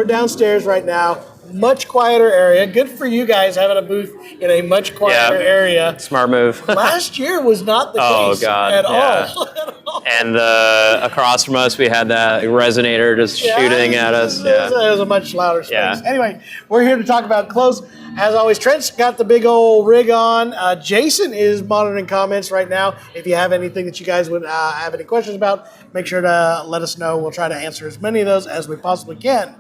we're downstairs right now. Much quieter area. Good for you guys having a booth in a much quieter area. Smart move. Last year was not the case at all. And across from us, we had that resonator just shooting at us. It was a much louder space. Anyway, we're here to talk about KLOS. As always, Trent's got the big old rig on. Jason is monitoring comments right now. If you have anything that you guys would have any questions about, make sure to let us know. We'll try to answer as many of those as we possibly can.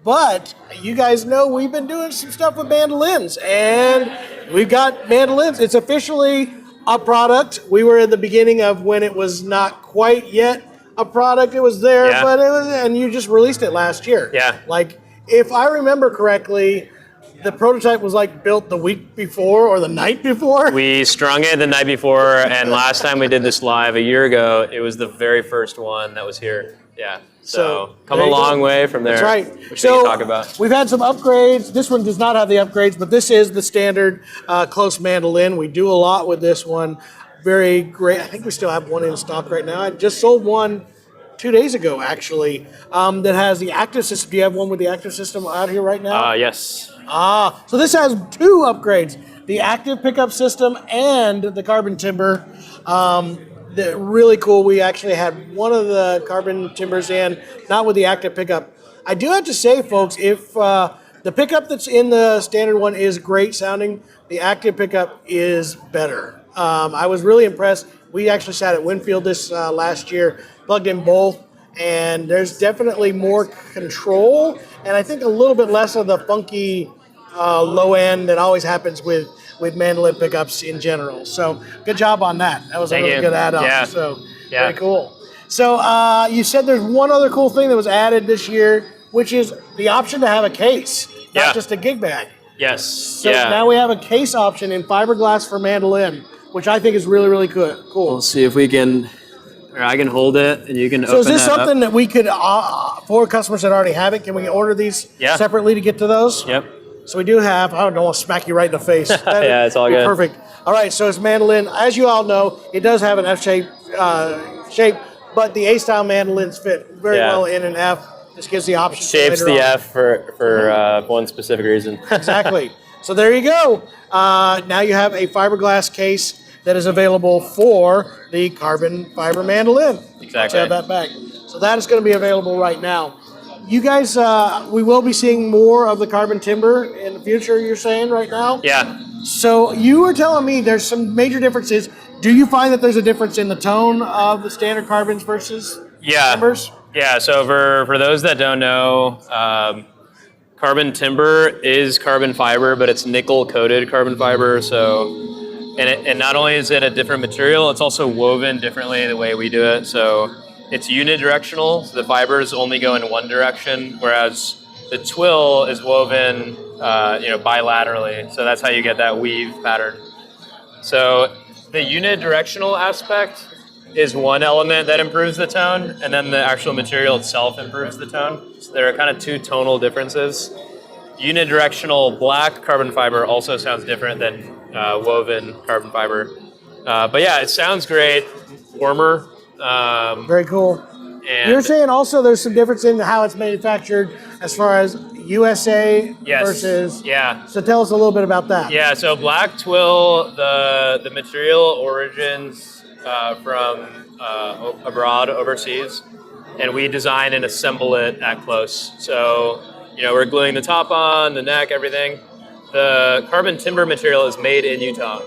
But you guys know we've been doing some stuff with mandolins, and we've got mandolins. It's officially a product. We were in the beginning of when it was not quite yet a product. It was there, but it was, and you just released it last year. Like, if I remember correctly, the prototype was like built the week before or the night before? We strung it the night before, and last time we did this live a year ago, it was the very first one that was here. So come a long way from there. That's right. Which we can talk about. We've had some upgrades. This one does not have the upgrades, but this is the standard KLOS mandolin. We do a lot with this one. Very great. I think we still have one in stock right now. I just sold one 2 days ago, actually, that has the active system. Do you have one with the active system out here right now? Yes. So this has two upgrades, the active pickup system and the carbon timber. Really cool. We actually had one of the carbon timbers in, not with the active pickup. I do have to say, folks, if the pickup that's in the standard one is great sounding, the active pickup is better. I was really impressed. We actually sat at Winfield this last year, plugged in both, and there's definitely more control, and I think a little bit less of the funky low end that always happens with mandolin pickups in general. So good job on that. That was a really good add-on. So very cool. So you said there's one other cool thing that was added this year, which is the option to have a case, not just a gig bag. Yes. So now we have a case option in fiberglass for mandolin, which I think is really, really cool. We'll see if we can, or I can hold it and you can open it. So is this something that we could, for customers that already have it, can we order these separately to get to those? Yep. So we do have, I don't want to smack you right in the face. It's all good. Perfect. All right, so it's mandolin. As you all know, it does have an F-shape shape, but the A-style mandolins fit very well in an F. This gives the option. Shapes the F for one specific reason. Exactly. So there you go. Now you have a fiberglass case that is available for the carbon fiber mandolin. Exactly. Let's have that back. So that is going to be available right now. You guys, we will be seeing more of the carbon timber in the future, you're saying right now? Yeah. So you were telling me there's some major differences. Do you find that there's a difference in the tone of the standard carbons versus timbers? Yeah, so for those that don't know, carbon timber is carbon fiber, but it's nickel-coated carbon fiber. So, and not only is it a different material, it's also woven differently the way we do it. So it's unidirectional, so the fibers only go in one direction, whereas the twill is woven, bilaterally. So that's how you get that weave pattern. So the unidirectional aspect is one element that improves the tone, and then the actual material itself improves the tone. So there are kind of two tonal differences. Unidirectional black carbon fiber also sounds different than woven carbon fiber. But yeah, it sounds great, warmer. Very cool. And you're saying also there's some difference in how it's manufactured as far as USA versus... So tell us a little bit about that. Yeah, so black twill, the material origins from abroad, overseas, and we design and assemble it at KLOS. So, we're gluing the top on, the neck, everything. The carbon timber material is made in Utah.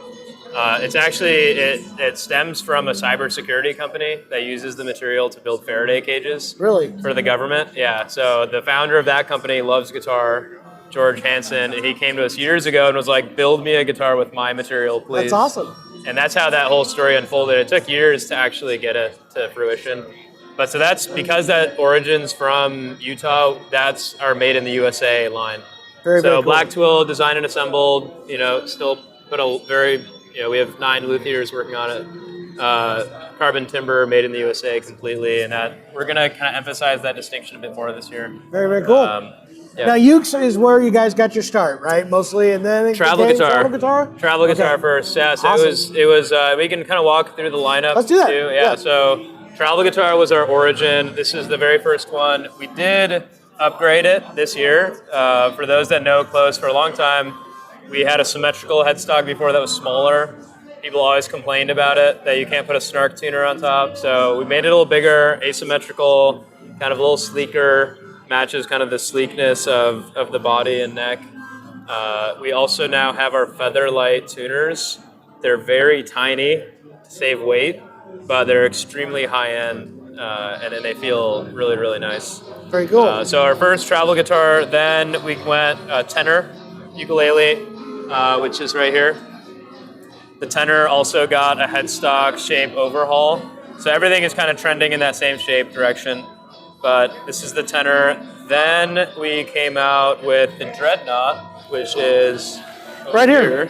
It's actually, it stems from a cybersecurity company that uses the material to build Faraday cages. Really? For the government, yeah. So the founder of that company loves guitar, George Hansen, and he came to us years ago and was like, build me a guitar with my material, please. That's awesome. And that's how that whole story unfolded. It took years to actually get it to fruition. But so that's, because that origins from Utah, that's our Made in the USA line. Very cool. Black twill, designed and assembled, still put a very... we have 9 luthiers working on it. Carbon timber, made in the USA completely, and that we're going to kind of emphasize that distinction a bit more this year. Very, very cool. Now, Ukes is where you guys got your start, right? Mostly, and then travel guitar. Travel guitar Okay. first. Yeah, so Awesome. it was. We can kind of walk through the lineup. Let's do that. Too. Yeah. So travel guitar was our origin. This is the very first one. We did upgrade it this year. For those that know KLOS, for a long time, we had a symmetrical headstock before that was smaller. People always complained about it, that you can't put a snark tuner on top. So we made it a little bigger, asymmetrical, kind of a little sleeker, matches kind of the sleekness of the body and neck. We also now have our Featherlight tuners. They're very tiny to save weight, but they're extremely high-end, and then they feel really, really nice. Very cool. So our first travel guitar, then we went tenor ukulele, which is right here. The tenor also got a headstock shape overhaul. So everything is kind of trending in that same shape direction. But this is the tenor. Then we came out with the dreadnought, which is right here.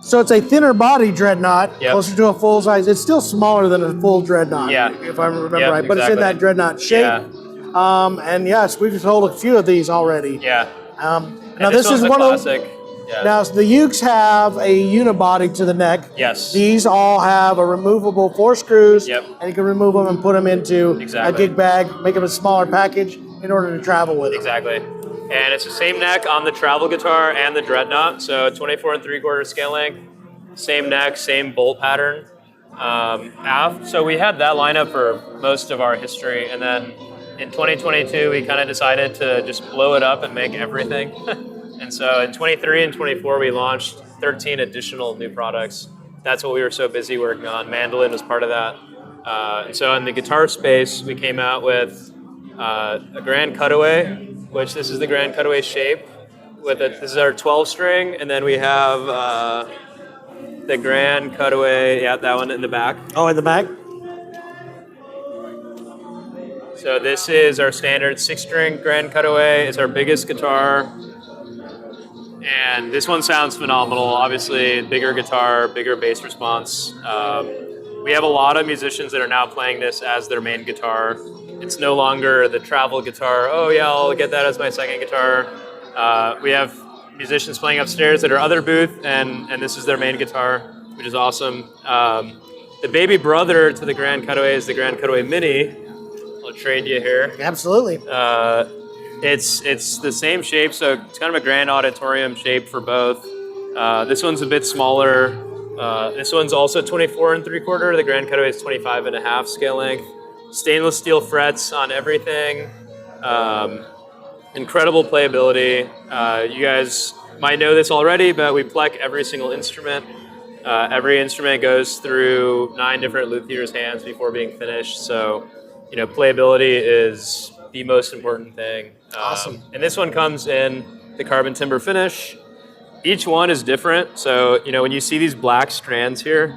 So it's a thinner body dreadnought, closer to a full size. It's still smaller than a full dreadnought, if I remember right. But it's in that dreadnought shape. Yeah. And yes, we've sold a few of these already. Yeah. Now this is one classic. Now the Ukes have a unibody to the neck. Yes. These all have a removable 4 screws. Yep. And you can remove them and put them into a gig bag, make them a smaller package in order to travel with. Exactly. And it's the same neck on the travel guitar and the dreadnought. So 24 3/4 scale length, same neck, same bolt pattern. Aft. So we had that lineup for most of our history, and then in 2022 we kind of decided to just blow it up and make everything. And so in 23 and 24, we launched 13 additional new products. That's what we were so busy working on. Mandolin was part of that. And so in the guitar space, we came out with a Grand Cutaway, which this is the Grand Cutaway shape. This is our 12 string, and then we have the Grand Cutaway, that one in the back. Oh, in the back? So this is our standard 6 string Grand Cutaway. It's our biggest guitar. And this one sounds phenomenal. Obviously, bigger guitar, bigger bass response. We have a lot of musicians that are now playing this as their main guitar. It's no longer the travel guitar. Oh yeah, I'll get that as my second guitar. We have musicians playing upstairs at our other booth, and this is their main guitar, which is awesome. The baby brother to the Grand Cutaway is the Grand Cutaway Mini. I'll trade you here. Absolutely. It's the same shape, so it's kind of a grand auditorium shape for both. This one's a bit smaller. This one's also 24 3/4. The Grand Cutaway is 25.5 scale length. Stainless steel frets on everything. Incredible playability. You guys might know this already, but we plec every single instrument. Every instrument goes through 9 different luthier's hands before being finished. So, playability is the most important thing. Awesome. And this one comes in the carbon timber finish. Each one is different. So, when you see these black strands here,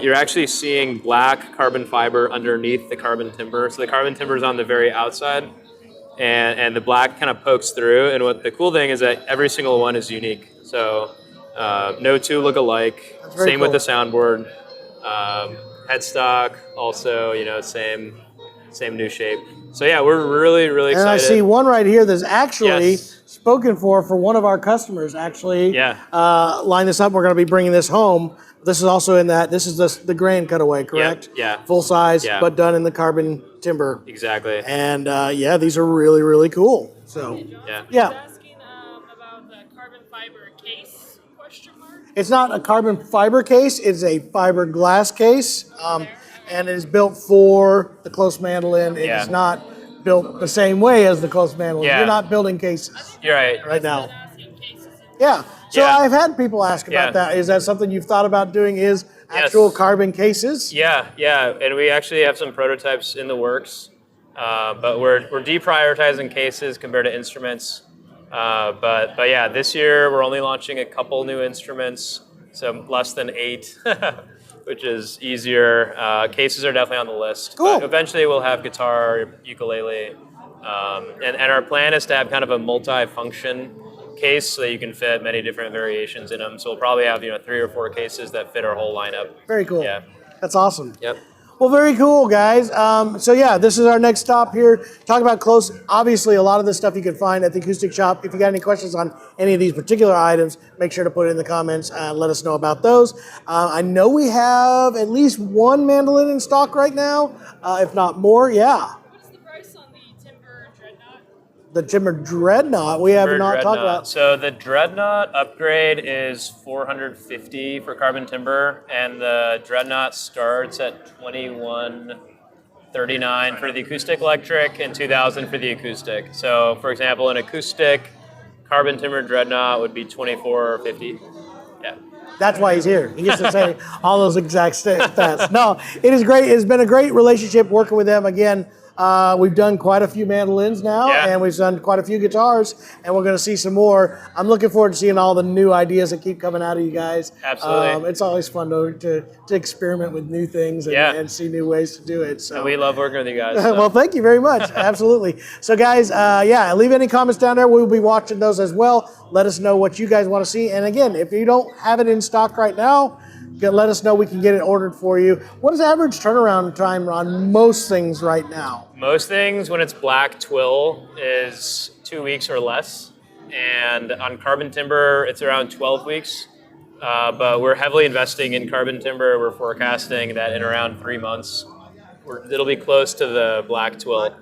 you're actually seeing black carbon fiber underneath the carbon timber. So the carbon timber is on the very outside, and the black kind of pokes through. And what the cool thing is that every single one is unique. So no two look alike. Same with the soundboard. Headstock also, same new shape. So yeah, we're really, really excited. And I see one right here that's actually spoken for one of our customers. Actually, line this up. We're going to be bringing this home. This is also in that. This is the Grand Cutaway, correct? Yeah. Full size, but done in the carbon timber. Exactly. And these are really, really cool. So yeah. Asking about the carbon fiber case? Question mark. It's not a carbon fiber case. It's a fiberglass case. And it is built for the KLOS mandolin. It is not built the same way as the KLOS mandolin. You're not building cases. You're right Now. Yeah. So I've had people ask about that. Is that something you've thought about doing? Is actual carbon cases? Yeah. And we actually have some prototypes in the works, but we're deprioritizing cases compared to instruments. But yeah, this year we're only launching a couple new instruments, so less than 8. Which is easier. Cases are definitely on the list. Cool. But eventually we'll have guitar, ukulele, and our plan is to have kind of a multi-function case so that you can fit many different variations in them. So we'll probably have 3 or 4 cases that fit our whole lineup. Very cool. Yeah. That's awesome. Yep. Well, very cool, guys. So yeah, this is our next stop here. Talk about KLOS. Obviously, a lot of this stuff you can find at the Acoustic Shop. If you got any questions on any of these particular items, make sure to put it in the comments and let us know about those. I know we have at least one mandolin in stock right now, if not more. Yeah. What's the price on the timber the Timber Dreadnought we have not talked about. So the Dreadnought upgrade is $450 for carbon timber, and the Dreadnought starts at $2139 for the acoustic electric and $2,000 for the acoustic. So, for example, an acoustic carbon timber Dreadnought would be $2450. Yeah. That's why he's here. He gets to say all those exact stats. No, it is great. It's been a great relationship working with them. Again, we've done quite a few mandolins now, and we've done quite a few guitars, and we're going to see some more. I'm looking forward to seeing all the new ideas that keep coming out of you guys. Absolutely. It's always fun to experiment with new things and see new ways to do it. So and we love working with you guys. So. Well, thank you very much. Absolutely. So, guys, leave any comments down there. We'll be watching those as well. Let us know what you guys want to see. And again, if you don't have it in stock right now, let us know. We can get it ordered for you. What is the average turnaround time on most things right now? Most things, when it's black twill, is 2 weeks or less. And on carbon timber, it's around 12 weeks. But we're heavily investing in carbon timber. We're forecasting that in around 3 months, it'll be close to the black twill.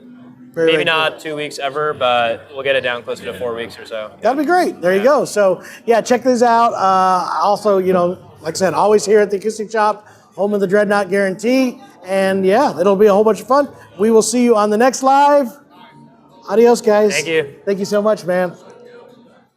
Maybe not 2 weeks ever, but we'll get it down closer to 4 weeks or so. That'd be great. There you go. So, check these out. Also, like I said, always here at the Acoustic Shop, home of the Dreadnought Guarantee. And, it'll be a whole bunch of fun. We will see you on the next live. Adios, guys. Thank you. Thank you so much, man.